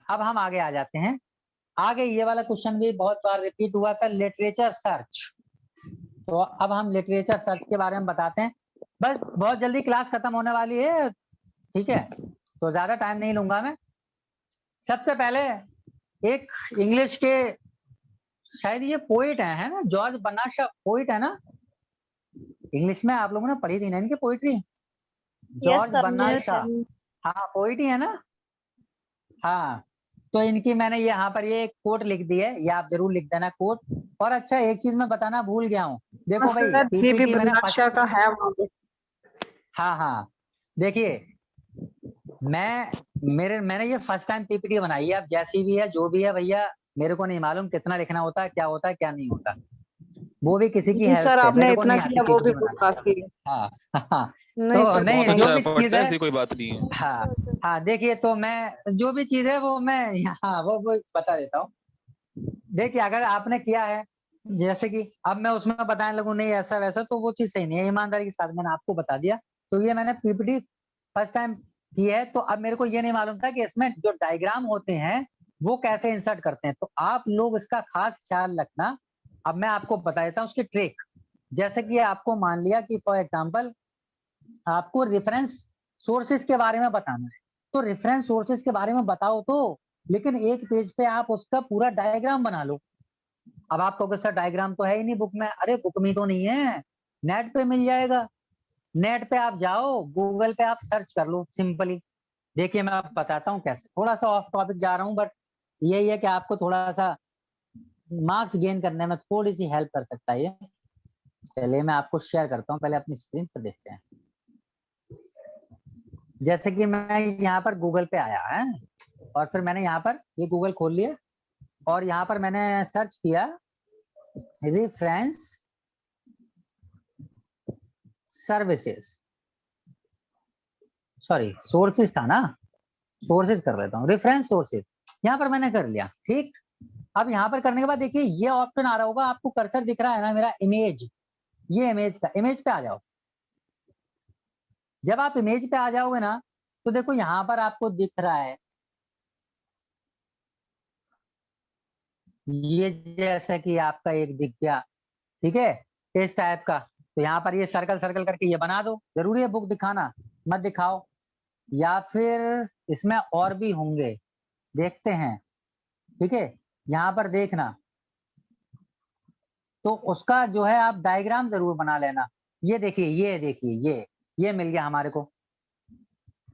अब हम आगे आ जाते हैं। आगे ये वाला क्वेश्चन भी बहुत बार रिपीट हुआ था, लिटरेचर सर्च। तो अब हम लिटरेचर सर्च के बारे में बताते हैं। बस बहुत जल्दी क्लास खत्म होने वाली है, ठीक है, तो ज्यादा टाइम नहीं लूंगा मैं। सबसे पहले एक इंग्लिश के, शायद ये पोइट है ना, जॉर्ज बर्नार्ड शॉ पोइट है ना, इंग्लिश में आप लोगों ने पढ़ी थी ना इनकी पोइट्री, जॉर्ज बर्नार्ड शॉ। हाँ पोइट ही है ना। हाँ, तो इनकी मैंने यहाँ पर ये कोट लिख दी है, ये आप जरूर लिख देना कोट। और अच्छा एक चीज मैं बताना भूल गया हूँ, देखो भाई पीपीटी मैंने का है वहाँ पे। हाँ हाँ, देखिए मैंने ये फर्स्ट टाइम पीपीटी बनाई है। अब जैसी भी है जो भी है भैया, मेरे को नहीं मालूम कितना लिखना होता है क्या नहीं होता, वो भी किसी की हेल्प सर से, आपने मेरे को इतना नहीं आती किया वो भी पीपीटी बहुत बनाना। काफी है। हाँ हाँ, नहीं तो सर नहीं बहुत जो अच्छा भी एफर्ट्स चीज है, है, ऐसी कोई बात नहीं है। हाँ हाँ, देखिए तो मैं जो भी चीज है वो मैं यहाँ वो बता देता हूँ। देखिए अगर आपने किया है, जैसे कि अब मैं उसमें बताने लगूं नहीं ऐसा वैसा, तो वो चीज सही नहीं है। ईमानदारी के साथ मैंने आपको बता दिया। तो ये मैंने पीपीटी फर्स्ट टाइम की है, तो अब मेरे को ये नहीं मालूम था कि इसमें जो डायग्राम होते हैं वो कैसे इंसर्ट करते हैं, तो आप लोग इसका खास ख्याल रखना। अब मैं आपको बता देता हूँ उसकी ट्रिक। जैसे कि आपको मान लिया कि फॉर एग्जाम्पल आपको रेफरेंस सोर्सेज के बारे में बताना है, तो रेफरेंस सोर्सेज के बारे में बताओ तो, लेकिन एक पेज पे आप उसका पूरा डायग्राम बना लो। अब आप कहोगे सर डायग्राम तो है ही नहीं बुक में, अरे बुक में तो नहीं है, नेट पे मिल जाएगा। नेट पे आप जाओ, गूगल पे आप सर्च कर लो सिंपली। देखिए मैं आपको बताता हूँ कैसे, थोड़ा सा ऑफ टॉपिक जा रहा हूँ, बट यही है कि आपको थोड़ा सा मार्क्स गेन करने में थोड़ी सी हेल्प कर सकता है ये। चलिए मैं आपको शेयर करता हूँ, पहले अपनी स्क्रीन पर देखते हैं। जैसे कि मैं यहाँ पर गूगल पे आया है, और फिर मैंने यहाँ पर ये गूगल खोल लिया, और यहाँ पर मैंने सर्च किया रेफरेंस सर्विसेज, सॉरी सोर्सेज था ना, सोर्सेज कर लेता हूँ, रेफरेंस सोर्सेज यहाँ पर मैंने कर लिया। ठीक, अब यहाँ पर करने के बाद देखिए ये ऑप्शन आ रहा होगा, आपको कर्सर दिख रहा है ना मेरा इमेज, ये इमेज का, इमेज पे आ जाओ। जब आप इमेज पे आ जाओगे ना, तो देखो यहाँ पर आपको दिख रहा है ये, जैसा कि आपका एक दिख गया, ठीक है, इस टाइप का। तो यहाँ पर ये सर्कल सर्कल करके ये बना दो। जरूरी है बुक दिखाना, मत दिखाओ, या फिर इसमें और भी होंगे, देखते हैं, ठीक है। यहाँ पर देखना, तो उसका जो है आप डायग्राम जरूर बना लेना। ये देखिए ये मिल गया हमारे को।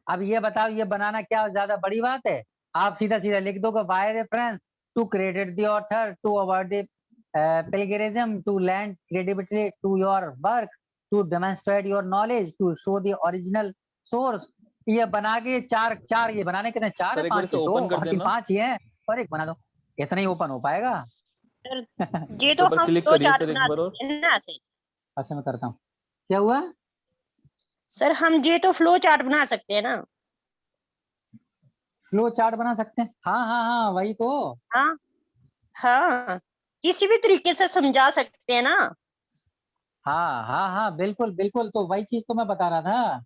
अब ये बताओ ये बनाना क्या ज्यादा बड़ी बात है? आप सीधा सीधा लिख दोगे by reference to credit the author, to avoid the plagiarism, to lend credibility to your work, to demonstrate your knowledge, to show the original source। ये बना के चार चार, ये बनाने कितने, चार है सर एक बार पांच से ही तो, ओपन कर बाकी देना, पांच ही हैं, और एक बना दो, इतना ही ओपन हो पाएगा। ये इसके तो ऊपर हम क्लिक फ्लो करिए चार्ट सर एक बना बार और। सकते हैं ना सर? अच्छा मैं करता हूँ, क्या हुआ सर हम ये तो फ्लो चार्ट बना सकते हैं ना? फ्लो चार्ट बना सकते हैं, हाँ हाँ हाँ वही तो। हाँ हाँ, किसी भी तरीके से समझा सकते हैं ना? हाँ हाँ हाँ बिल्कुल बिल्कुल, तो वही चीज तो मैं बता रहा था।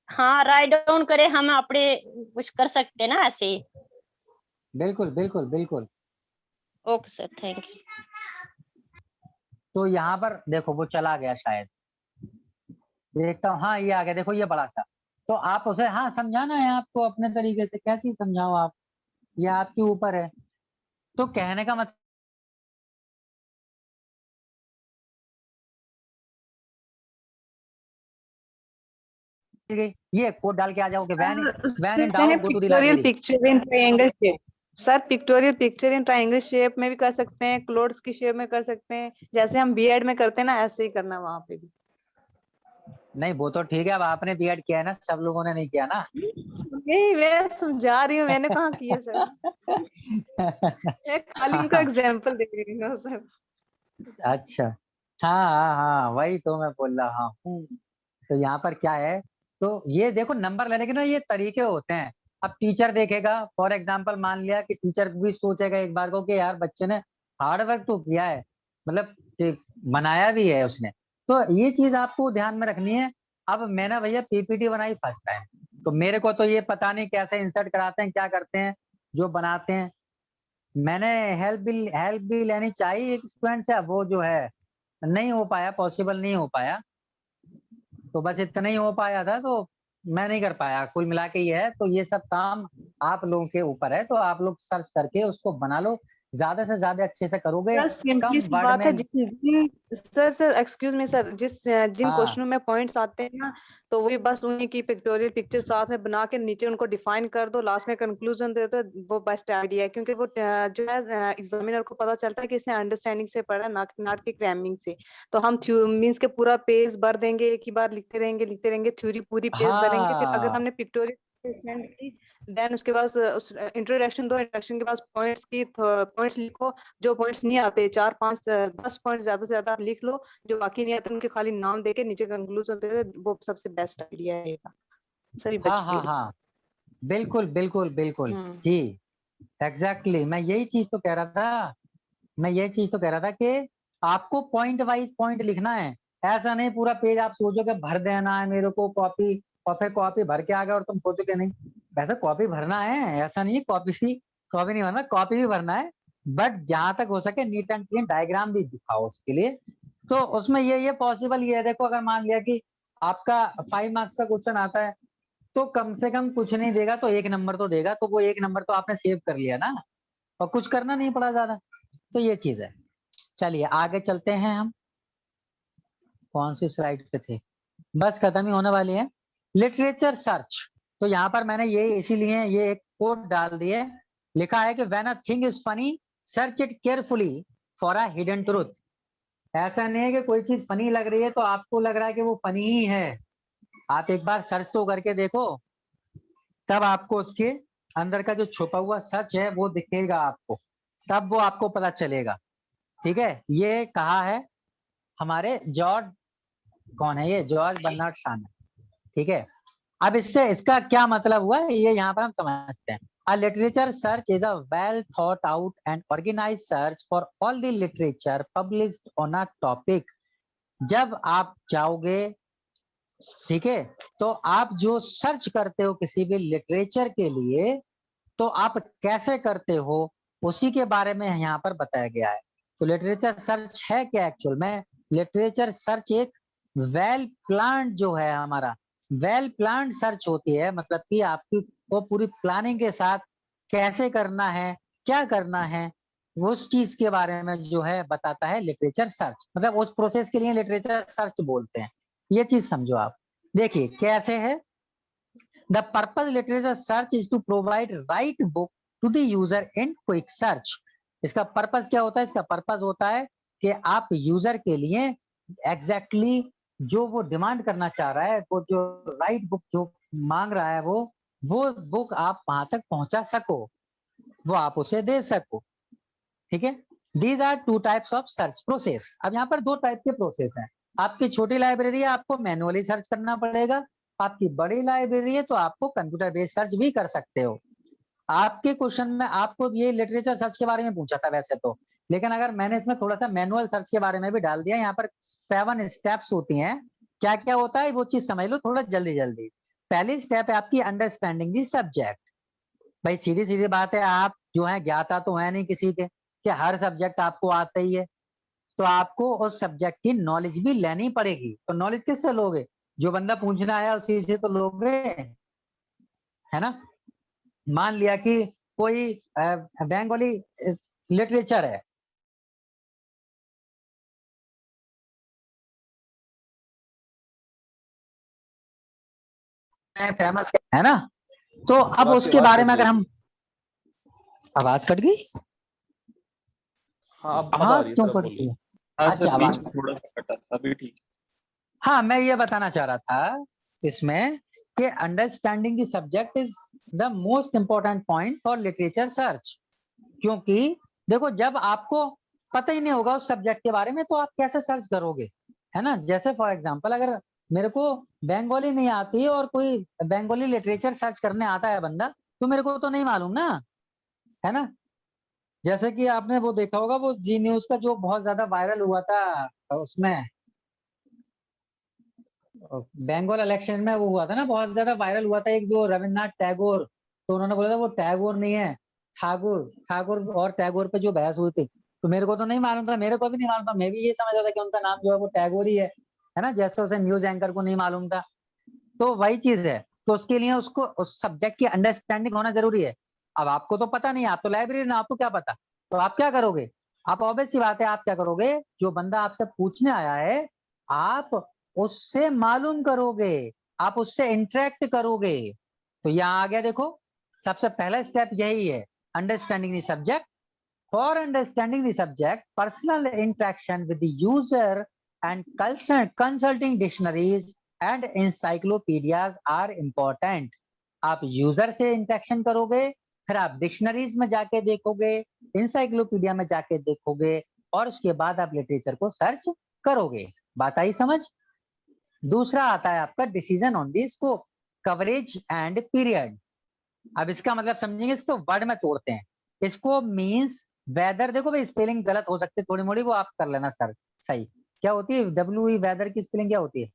हाँ, राइट डाउन करे हम अपने कुछ कर सकते हैं ना ऐसे? बिल्कुल बिल्कुल बिल्कुल। Okay sir, thank you. तो यहाँ पर देखो वो चला गया शायद, देखता हूँ, हाँ ये आ गया, देखो ये बड़ा सा। तो आप उसे हाँ समझाना है आपको अपने तरीके से, कैसे समझाओ आप, ये आपके ऊपर है। तो कहने का मतलब ये कोड डाल के आ जाओगे, when in doubt go to the pictorial library. Picture in triangle shape. Sir pictorial picture in triangle shape में भी कर सकते हैं, क्लोड्स की शेप में कर सकते हैं, जैसे हम बीएड में करते हैं ना, ऐसे ही करना वहां पे भी। नहीं वो तो ठीक है, अब आपने बीएड किया है ना, सब लोगों ने नहीं किया ना। नहीं मैं समझा रही हूँ, मैंने कहाँ किया सर। मैं खाली उनको एग्जांपल दे रही हूँ सर। अच्छा, हाँ हाँ हाँ वही तो मैं बोल रहा हूँ। तो यहाँ पर क्या है, तो ये देखो नंबर लेने के ना ये तरीके होते हैं। अब टीचर देखेगा, फॉर एग्जांपल मान लिया कि टीचर भी सोचेगा एक बार को कि यार बच्चे ने हार्ड वर्क तो किया है, मतलब कि बनाया भी है उसने, तो ये चीज आपको ध्यान में रखनी है। अब मैंने भैया पीपीटी बनाई फर्स्ट टाइम, तो मेरे को तो ये पता नहीं कैसे इंसर्ट कराते हैं क्या करते हैं, जो बनाते हैं। मैंने हेल्प भी लेनी चाहिए एक स्टूडेंट से, वो जो है नहीं हो पाया, पॉसिबल नहीं हो पाया, तो बस इतना ही हो पाया था, तो मैं नहीं कर पाया। कुल मिला के ये है, तो ये सब काम आप लोगों के ऊपर है, तो आप लोग सर्च करके उसको बना लो, ज्यादा से ज्यादा अच्छे से करोगे, सर सिंपली कम सी वर्ड बात है, में। सर एक्सक्यूज मी सर, जिन हाँ क्वेश्चनों में पॉइंट्स आते हैं ना, तो वही बस उन्हीं की पिक्टोरियल पिक्चर साथ में बना के नीचे उनको डिफाइन कर दो, लास्ट में कंक्लूजन दे दो, वो बेस्ट आइडिया है। क्योंकि वो जो है एग्जामिनर को पता चलता है कि इसने अंडरस्टैंडिंग से पढ़ा, नाट की क्रैमिंग से। तो हम मीन्स के पूरा पेज भर देंगे, एक ही बार लिखते रहेंगे थ्योरी पूरी पेज भरेंगे, फिर अगर हाँ हमने पिक्टोरियल सेंड की, देन उसके बाद उस इंट्रोडक्शन दो, इंट्रोडक्शन के बाद पॉइंट्स लिखो, जो पॉइंट्स नहीं आते 4 5 10 पॉइंट ज्यादा से ज्यादा आप लिख लो, जो बाकी नहीं आते उनके खाली नाम देके नीचे कंक्लूजन दे दो, वो सबसे बेस्ट आइडिया है सभी हाँ बच्चों के हाँ लिए। हाँ, बिल्कुल बिल्कुल बिल्कुल हम्म। जी, एग्जैक्टली मैं यही चीज तो कह रहा था, मैं यही चीज तो कह रहा था कि आपको पॉइंट वाइज पॉइंट लिखना है। ऐसा नहीं पूरा पेज आप सोचोगे भर देना है मेरे को कॉपी, और फिर कॉपी भर के आ गए और तुम सोचोगे नहीं। वैसे कॉपी भरना है, ऐसा नहीं है कॉपी नहीं भरना, कॉपी भी भरना है, बट जहां तक हो सके नीट एंड क्लीन डायग्राम भी दिखाओ उसके लिए। तो उसमें ये पॉसिबल ये है, देखो अगर मान लिया कि आपका 5 मार्क्स का क्वेश्चन आता है, तो कम से कम कुछ नहीं देगा तो 1 नंबर तो देगा, तो वो 1 नंबर तो आपने सेव कर लिया ना, और कुछ करना नहीं पड़ा ज्यादा। तो ये चीज है। चलिए आगे चलते हैं हम, कौन सी स्लाइड पे थे, बस खत्म ही होने वाली है। लिटरेचर सर्च, तो यहाँ पर मैंने ये इसीलिए ये एक कोड डाल दिए, लिखा है कि when a thing is funny search it carefully for a hidden truth. ऐसा नहीं है कि कोई चीज फनी लग रही है तो आपको लग रहा है कि वो फनी ही है, आप एक बार सर्च तो करके देखो, तब आपको उसके अंदर का जो छुपा हुआ सच है वो दिखेगा आपको, तब वो आपको पता चलेगा। ठीक है, ये कहा है हमारे जॉर्ज, कौन है ये, जॉर्ज बर्नार्ड शॉ ने। ठीक है, अब इससे इसका क्या मतलब हुआ है ये यहाँ पर हम समझते हैं। A literature search is a well thought out and organized search for all the literature published on a topic। जब आप जाओगे, ठीक है, तो आप जो सर्च करते हो किसी भी लिटरेचर के लिए, तो आप कैसे करते हो उसी के बारे में यहाँ पर बताया गया है। तो लिटरेचर सर्च है क्या एक्चुअल में, लिटरेचर सर्च एक वेल प्लान्ड जो है हमारा, वेल प्लान्ड सर्च होती है, मतलब कि आपकी वो पूरी प्लानिंग के साथ कैसे करना है, क्या करना है, उस चीज के बारे में जो है बताता है लिटरेचर सर्च, मतलब उस प्रोसेस के लिए लिटरेचर सर्च बोलते हैं। ये चीज समझो आप। देखिए कैसे है, the purpose literature search is to provide right book to the user in quick search। इसका पर्पस क्या होता है, इसका पर्पस होता है कि आप यूजर के लिए एग्जैक्टली जो वो डिमांड करना चाह रहा है, वो जो राइट बुक जो मांग रहा है, वो बुक आप वहां तक पहुंचा सको, वो आप उसे दे सको। ठीक है, these are 2 types of search process. अब यहाँ पर 2 टाइप के प्रोसेस हैं। आपकी छोटी लाइब्रेरी है, आपको मैनुअली सर्च करना पड़ेगा, आपकी बड़ी लाइब्रेरी है तो आपको कंप्यूटर बेस्ड सर्च भी कर सकते हो। आपके क्वेश्चन में आपको ये लिटरेचर सर्च के बारे में पूछा था वैसे तो, लेकिन अगर मैंने इसमें थोड़ा सा मैनुअल सर्च के बारे में भी डाल दिया, यहाँ पर 7 स्टेप्स होती हैं। क्या क्या होता है वो चीज समझ लो थोड़ा जल्दी जल्दी। पहली स्टेप है आपकी अंडरस्टैंडिंग दी सब्जेक्ट। भाई सीधी सीधी बात है, आप जो है ज्ञाता तो है नहीं किसी के कि हर सब्जेक्ट आपको आता ही है, तो आपको उस सब्जेक्ट की नॉलेज भी लेनी पड़ेगी। तो नॉलेज किससे लोगे, जो बंदा पूछना है उसी से तो लोगे, है ना। मान लिया कि कोई बंगाली लिटरेचर है फेमस है ना, तो अब आपकी उसके आवाज बारे कट में अगर गई हम, थी। आवाज कट गई, हाँ अब आ आवाज रही है क्यों सर, अब कटती बोलिए। है, हाँ अच्छा सर, बीच आवाज, में थोड़ा सा कटा था, अभी ठीक। हाँ मैं ये बताना चाह रहा था इसमें कि understanding the subject is the most important point for literature search. क्योंकि देखो जब आपको पता ही नहीं होगा उस सब्जेक्ट के बारे में तो आप कैसे सर्च करोगे, है ना। जैसे फॉर एग्जांपल अगर मेरे को बंगाली नहीं आती और कोई बंगाली लिटरेचर सर्च करने आता है बंदा, तो मेरे को तो नहीं मालूम ना, है ना। जैसे कि आपने वो देखा होगा वो जी न्यूज का जो बहुत ज्यादा वायरल हुआ था, उसमें बंगाल इलेक्शन में वो हुआ था ना, बहुत ज्यादा वायरल हुआ था एक जो रविन्द्रनाथ टैगोर, तो उन्होंने बोला था वो टैगोर नहीं है, ठाकुर और टैगोर पे जो बहस हुई थी, तो मेरे को तो नहीं मालूम था, मेरे को भी नहीं मालूम था, मैं भी ये समझ रहा था कि उनका नाम जो है वो टैगोर ही है ना, जैसे उसे न्यूज एंकर को नहीं मालूम था। तो वही चीज है, तो उसके लिए उसको उस सब्जेक्ट की अंडरस्टैंडिंग होना जरूरी है। अब आपको तो पता नहीं, आप तो लाइब्रेरी ना, आपको क्या पता, तो आप क्या करोगे, आप ऑब्वियस सी बात है, आप क्या करोगे, जो बंदा आपसे पूछने आया है आप उससे मालूम करोगे, आप उससे इंटरेक्ट करोगे। तो यहाँ आ गया देखो, सबसे पहला स्टेप यही है, understanding the subject. For understanding the subject, personal interaction with the user and consulting dictionaries and encyclopedias are important. आप यूजर से इंटरेक्शन करोगे, फिर आप डिक्शनरीज में जाके देखोगे, इंसाइक्लोपीडिया में जाके देखोगे, और उसके बाद आप लिटरेचर को सर्च करोगे। बात आई समझ। दूसरा आता है आपका decision on the scope, coverage and period. अब इसका मतलब समझेंगे, इसको वर्ड में तोड़ते हैं। इसको मींस वेदर, देखो भाई स्पेलिंग गलत हो सकती है थोड़ी मोड़ी, वो आप कर लेना सर सही। क्या होती है WE वेदर की स्पेलिंग क्या होती है,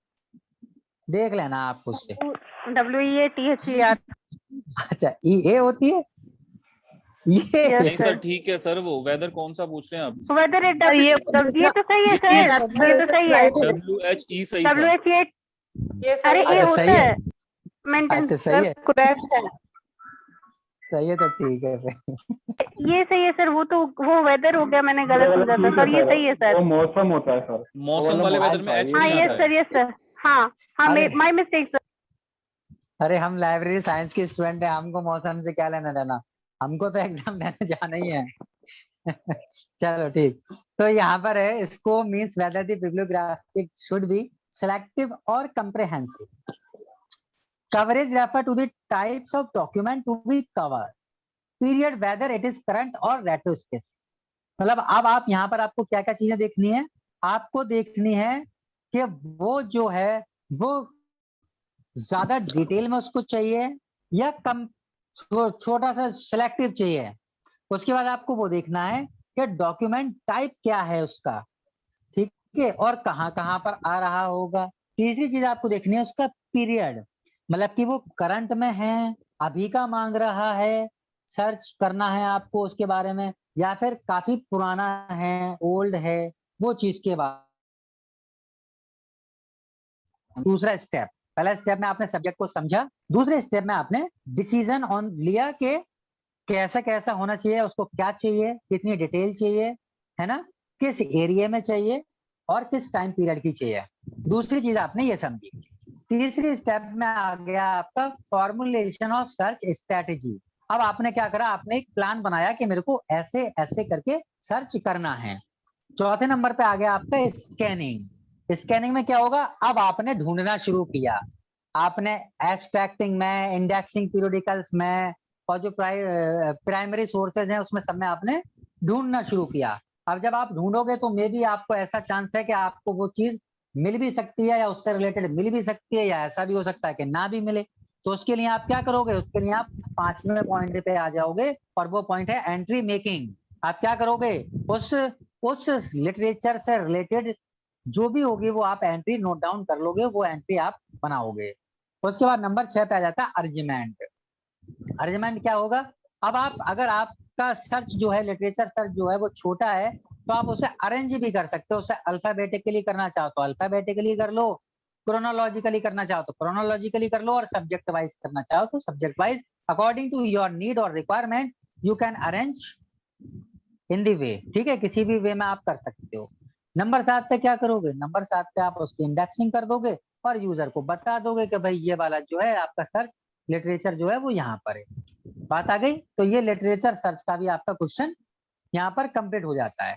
देख लेना आप उससे। WEATHER। अच्छा EA होती है ये। Yes, नहीं sir. सर ठीक है सर, वो वेदर कौन सा पूछ रहे हैं आप? वेदर ये ये तो सही है सर, ये तो सही है। WHE सही था। WHEAT। ये अरे सही ये अच्छा, होता सही है। है मेंटेन। अच्छा सही है, करेक्ट है। सही है तो ठीक है फिर। ये सही है सर, वो वेदर हो गया, मैंने गलत समझा था सर, ये सही है सर। वो मौसम होता है सर। मौसम वाले वेदर में H हाँ नहीं यस आता सर, है। Yes sir. हाँ हाँ, अरे। My mistake sir. अरे हम लाइब्रेरी साइंस के स्टूडेंट हैं, हमको मौसम से क्या लेना देना, हमको तो एग्जाम देने जाना ही है। चलो ठीक, तो यहाँ पर है, इसको means whether the bibliographic should be selective और comprehensive. Coverage refer to the types of document to be covered, period whether it is current और रेट्रोस्पेसिफिक। मतलब अब आप यहाँ पर आपको क्या क्या चीजें देखनी है, आपको देखनी है कि वो जो है वो ज्यादा डिटेल में उसको चाहिए या कम छोटा सा सिलेक्टिव चाहिए। उसके बाद आपको वो देखना है कि डॉक्यूमेंट टाइप क्या है उसका, ठीक है, और कहाँ कहाँ पर आ रहा होगा। तीसरी चीज आपको देखनी है उसका पीरियड, मतलब कि वो करंट में है, अभी का मांग रहा है, सर्च करना है आपको उसके बारे में, या फिर काफी पुराना है, ओल्ड है, वो चीज के बाद। दूसरा स्टेप, पहला स्टेप में आपने सब्जेक्ट को समझा, दूसरे स्टेप में आपने डिसीजन ऑन लिया कि कैसा कैसा होना चाहिए, उसको क्या चाहिए, कितनी डिटेल चाहिए, है ना, किस एरिया में चाहिए और किस टाइम पीरियड की चाहिए। दूसरी चीज आपने ये समझी। तीसरी स्टेप में आ गया आपका फॉर्मुलेशन ऑफ सर्च स्ट्रेटेजी। अब आपने क्या करा, आपने एक प्लान बनाया कि मेरे को ऐसे ऐसे करके सर्च करना है। चौथे नंबर पे आ गया आपका स्कैनिंग। स्कैनिंग में क्या होगा, अब आपने ढूंढना शुरू किया, आपने एब्स्ट्रैक्टिंग में, इंडेक्सिंग पीरियोडिकल्स में, और जो प्राइमरी सोर्सेज हैं उसमें सब में आपने ढूंढना शुरू किया। अब जब आप ढूंढोगे तो मे बी आपको ऐसा चांस है कि आपको वो चीज मिल भी सकती है, या उससे रिलेटेड मिल भी सकती है, या ऐसा भी हो सकता है कि ना भी मिले। तो उसके लिए आप क्या करोगे, उसके लिए आप 5वें पॉइंट पे आ जाओगे, और वो पॉइंट है एंट्री मेकिंग। आप क्या करोगे, उस लिटरेचर से रिलेटेड जो भी होगी वो आप एंट्री नोट डाउन कर लोगे, वो एंट्री आप बनाओगे। उसके बाद नंबर 6 पे आ जाता है अर्जमेंट। अर्जमेंट क्या होगा, अब आप अगर आपका सर्च जो है, लिटरेचर सर्च जो है वो छोटा है, तो आप उसे अरेंज भी कर सकते हो, उसे अल्फाबेटिकली करना चाहो तो अल्फाबेटिकली कर लो, क्रोनोलॉजिकली करना चाहो तो क्रोनोलॉजिकली कर लो, और सब्जेक्ट वाइज करना चाहो तो subject wise, according to your need और requirement you can arrange in the way. ठीक है, किसी भी वे में आप कर सकते हो। नंबर 7 पे क्या करोगे, नंबर 7 पे आप उसकी इंडेक्सिंग कर दोगे और यूजर को बता दोगे कि भाई ये वाला जो है आपका सर्च लिटरेचर जो है वो यहाँ पर है। बात आ गई। तो ये लिटरेचर सर्च का भी आपका क्वेश्चन यहाँ पर कंप्लीट हो जाता है।